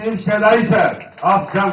Shadai sir of Jam.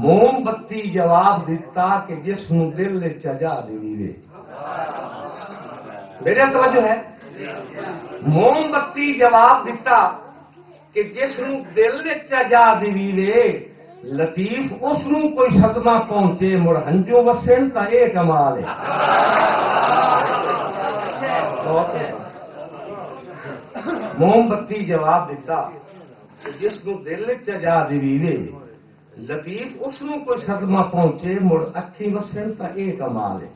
موم بتی جواب دیتا کہ جس نو دل نے چجا دیوے. میرا توجہ ہے. موم بتی جواب دیتا کہ جس نو دل نے چجا دیوے لطیف اس نو کوئی صدمہ پہنچے مڑ ہنجو وسن تا اے کمال ہے. موم بتی جواب دیتا کہ جس نو دل نے چجا دیوے لطیف اس نو کوئی صدمہ پہنچے مڑ اکھی وسن تا اے کمال ہے.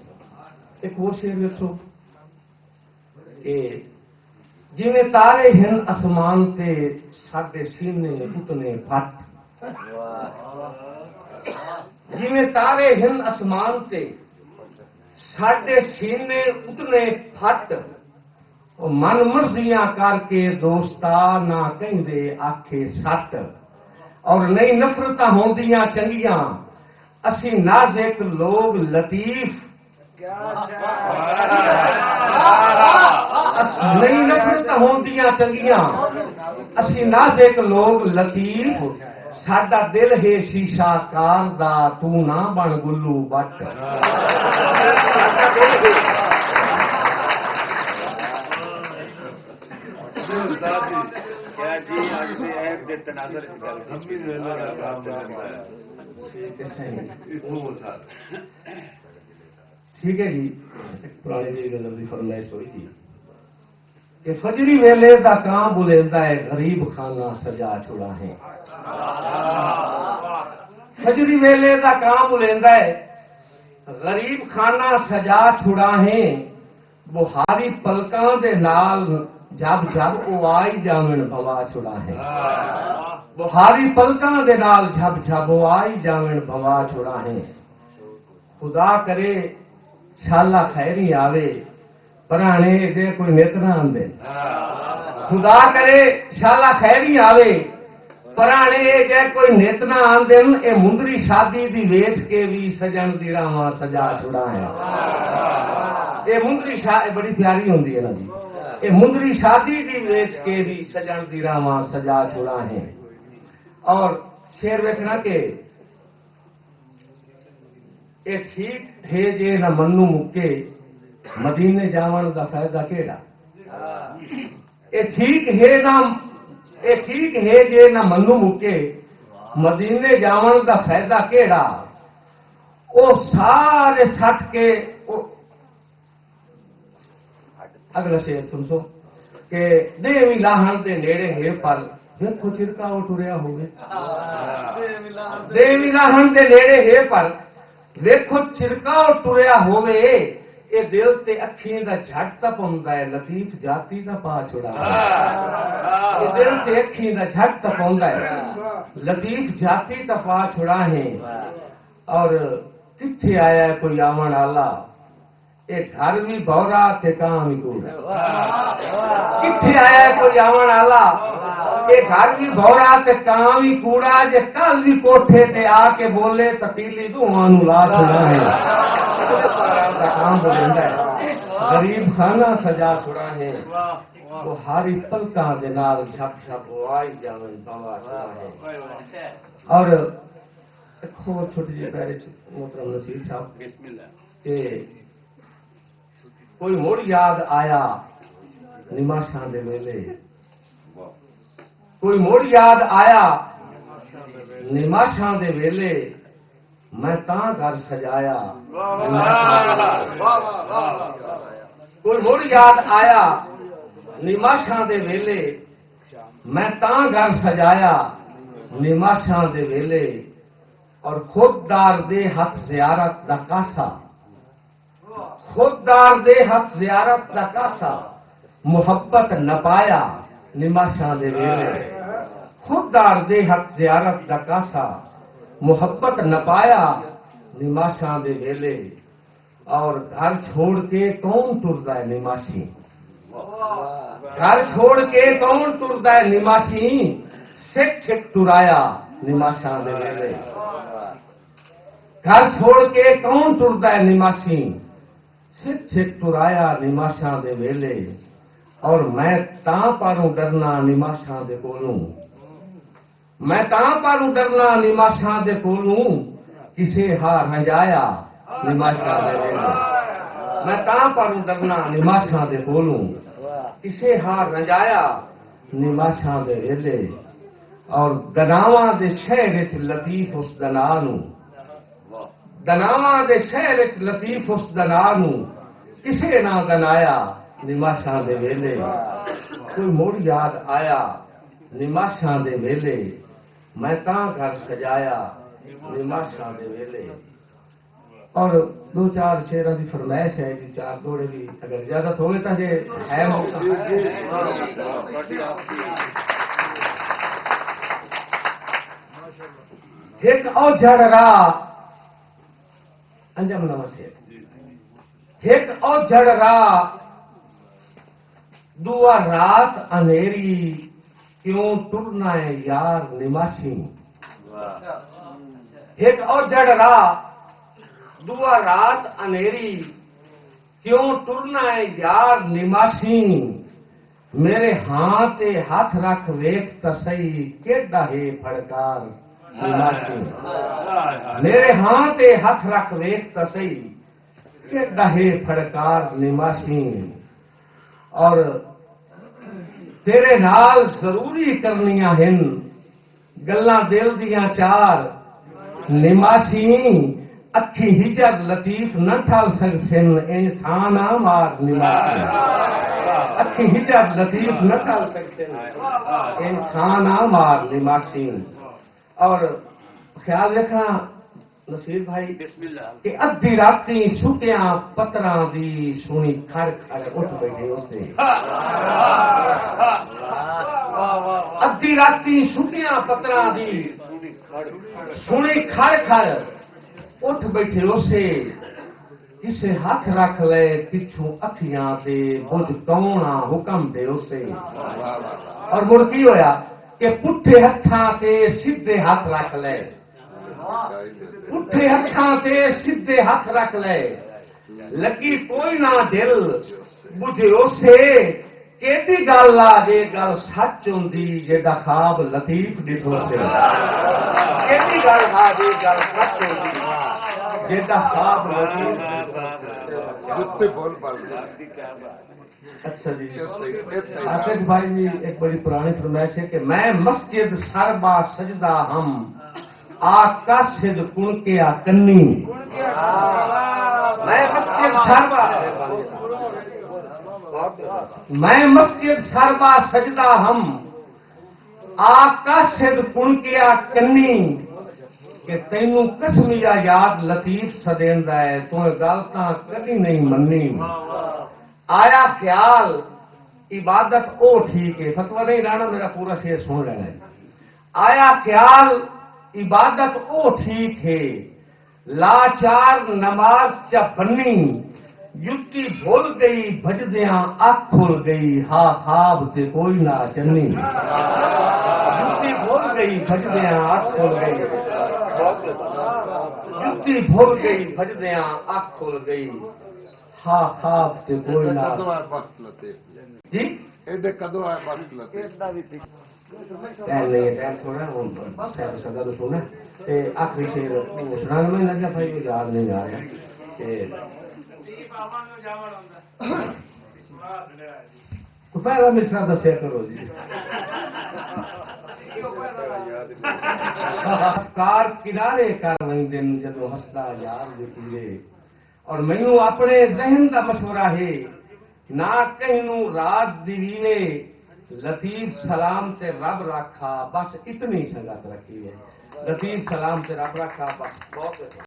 ایک وہ شعر ویکھو کہ جویں تارے ہن اسمان تے ساڈے سینے اتنے پھٹ. جویں تارے ہن اسمان تے ساڈے سینے اتنے پھٹ من مرضیاں کر کے دوستا نہ کہندے آکھے سٹ اور نہیں نفرتاں ہوندیاں چنگیاں اسی نازک لوگ لطیف نہیں نفرتاں ہوندیاں چنگیاں اسی نازک لوگ لطیف ساڈا دل ہے شیشہ کار دا تو نہ بن گلو بٹ. ٹھیک ہے جی. پرانے جی غزل دی فرمائش ہوئی تھی کہ فجری ویلے دا کاں بلیندا ہے غریب خانہ سجا چھڑا ہے. فجری ویلے دا کاں بلیندا ہے غریب خانہ سجا چھڑا ہے. بہاری پلکاں دے نال جب جب او آئی جاون بوا چھڑا ہے. بہاری پلکاں دے نال جب جب او آئی جاون بوا چھڑا ہے. خدا کرے شالا خیری آوے پرانے جے کوئی نیتنا آندے. خدا کرے شالا خیری آوے پرانے جے کوئی نیتنا آندے. اے مندری شادی دی ویچ کے بھی سجن دی راواں سجا چھڑا ہے. اے مندری شادی بڑی پیاری ہوندی ہے نا جی. اے مندری شادی دی ویچ کے بھی سجن دی راواں سجا چھڑا ہے. اور شعر ویکھنا کہ اے ٹھیک ہے جے نہ منو مکے مدینے جاون دا فائدہ کیڑا. اے ٹھیک ہے جے نہ منو مکے مدینے جاون دا فائدہ کیڑا. او سارے سٹ کے اگلا شعر سنسو کہ دیوی لاہن دے نیڑے ہے پر دیکھو چرکا وہ ٹریا ہوئے. دیوی لاہن دے نیڑے ہے پر دیکھو چرکا ٹریا ہوئے. اے دل تے اکھیں دا جھٹ تپ ہوندا ہے لطیف جاتی دا پا چھڑا ہے. اے دل تے اکھیں دا جھٹ تپ ہوندا ہے لطیف جاتی دا پا چھڑا ہے. اور کتھے آیا ہے کوئی آون والا اے گھر بھی بورا تے کاں بھی کوڑا. کتھے آیا ہے کوئی آون والا اے گھر بھی بورا تے کاں بھی کوڑا. جے کل بھی کوٹھے تے آ کے بولے تے تیلی دھواں نوں لا چھڑا ہے. غریب خانہ سجا چھڑا ہے. وہ ہاری پلکاں دے نال جھپ جھپ آئی جاون بوا چھڑا ہے. اور دیکھو چھوٹی جی پیرے محترم نصیر صاحب کہ کوئی مڑ یاد آیا نماشاں دے ویلے. کوئی مڑ یاد آیا نماشاں دے ویلے میں تاں گھر سجایا. کوئی مڑ یاد آیا نماشاں دے ویلے میں تاں گھر سجایا نماشاں دے ویلے. اور خوددار دے ہاتھ زیارت دا کاسا. خوددار دے ہاتھ زیارت دا کاسا محبت نہ پایا نماشاں دے ویلے. خوددار دے ہاتھ زیارت دا کاسا محبت نہ پایا نماشاں دے ویلے. اور گھر چھوڑ کے کون ٹردا ہے نماشی. گھر چھوڑ کے کون ٹردا ہے نماشی. سکھ سکھ ٹرایا نماشاں دے ویلے. گھر چھوڑ کے کون ٹردا ہے نماشی. سکھ سکھ ٹرایا نماشاں دے ویلے. اور میں تاں پاروں ڈرنا نماشاں دے کولوں. میں تاں پر ڈرنا نماشاں دے کولوں کسے ہاں رجایا نماشاں دے ویلے میں تاں پر ڈرنا نماشاں دے کولوں کسے ہاں رجایا نماشاں دے ویلے اور دناواں دے شہر وچ لطیف اس دنا نوں دناواں دے شہر وچ لطیف اس دنا نوں کسے نہ دنایا نماشاں دے ویلے کوئی موڑ یاد آیا نماشاں دے ویلے میں تاں گھر سجایا نماشاں دے ویلے اور دو چار شعراں دی فرمائش ہے جی چار دوڑے بھی اگر اجازت ہوئے تو جی ہے موقع ایک اوجھڑ راہ انجم نواں شعر ایک اوجھڑ راہ دعا رات اندھیری کیوں ٹرنا ہے یار نماشی ایک اوجھڑ راہ دعا رات اندھیری کیوں ٹرنا ہے یار نماشی میرے ہاتھ ہاتھ رکھ ویکھ تسئی کیڈا ہے پھڑکار نماشی میرے ہاتھ ہاتھ رکھ ویکھ تسئی کیڈا ہے پھڑکار نماشی اور تیرے نال ضروری کرنیاں ہن گلاں دل دیاں چار نماشی اکھی ہجر لطیف نہ ٹھال سکسن ان تھانا مار نماشی اکھی ہجر لطیف نہ ٹھال سکسن ان تھانا مار نماشی اور خیال رکھنا نصیر بھائی کہ ادھی راتی چھٹیاں پتراں دی سونی کھڑ کھڑ اٹھ بیٹھے اسے ادھی راتی چھٹیاں پتراں دی سونی کھڑ کھڑ اٹھ بیٹھے اسے کسے ہاتھ رکھ لے پچھوں اکھیاں تے بجھ کونا حکم دے اسے اور مڑ کی ہویا کہ پٹھے ہتھاں تے سیدھے ہاتھ رکھ لے پٹھے ہتھاں تے سیدھے ہاتھ رکھ لے لگی کوئی نہ دل بجھے اسے کیڑی گل آ جے گل سچ ہوندی جیڑا خواب لطیف ڈٹھو سے کیڑی گل آ جے گل سچ ہوندی جیڑا خواب لطیف جتنے بول پال اچھا جی آصف بھائی نے ایک بڑی پرانی فرمائش ہے کہ میں مسجد سربا سجدہ ہم آقا سد کن کے آکنی میں مسجد سربا میں مسجد سربا سجدہ ہم آقا سد کن کے آکنی کہ تینوں قسمیا یاد لطیف سدیندا ہے تو گل تاں کدی نہیں مننی آیا خیال عبادت او ٹھیک ہے فتویٰ نہیں لانا میرا پورا شعر سن لینا ہے آیا خیال عبادت او ٹھیک ہے لاچار نماز چا بنی جتی بھول گئی بجدیاں اکھ کھل گئی ہا خواب تے کوئی نہ چنی جتی بھول گئی بجدیاں اکھ کھل گئی جتی بھول گئی بجدیاں اکھ کھل گئی ہا خواب تے کوئی نہ جی ایڈے کدو آئے وقت لتے ٹائم نہیں ہے ٹائم تھوڑا سدا تو سونا آخری شیر سنا میں لگا بھائی یاد نہیں آ رہا پہلا مصرا دسیا کرو جی افکار کنارے کر دن جدو ہستا یار دے پیرے اور مینو اپنے ذہن کا مشورہ ہے نہ کہیں راز دیوے لطیف سلام تے رب رکھا بس اتنی سنگت رکھی ہے لطیف سلام تے رب رکھا بس بہت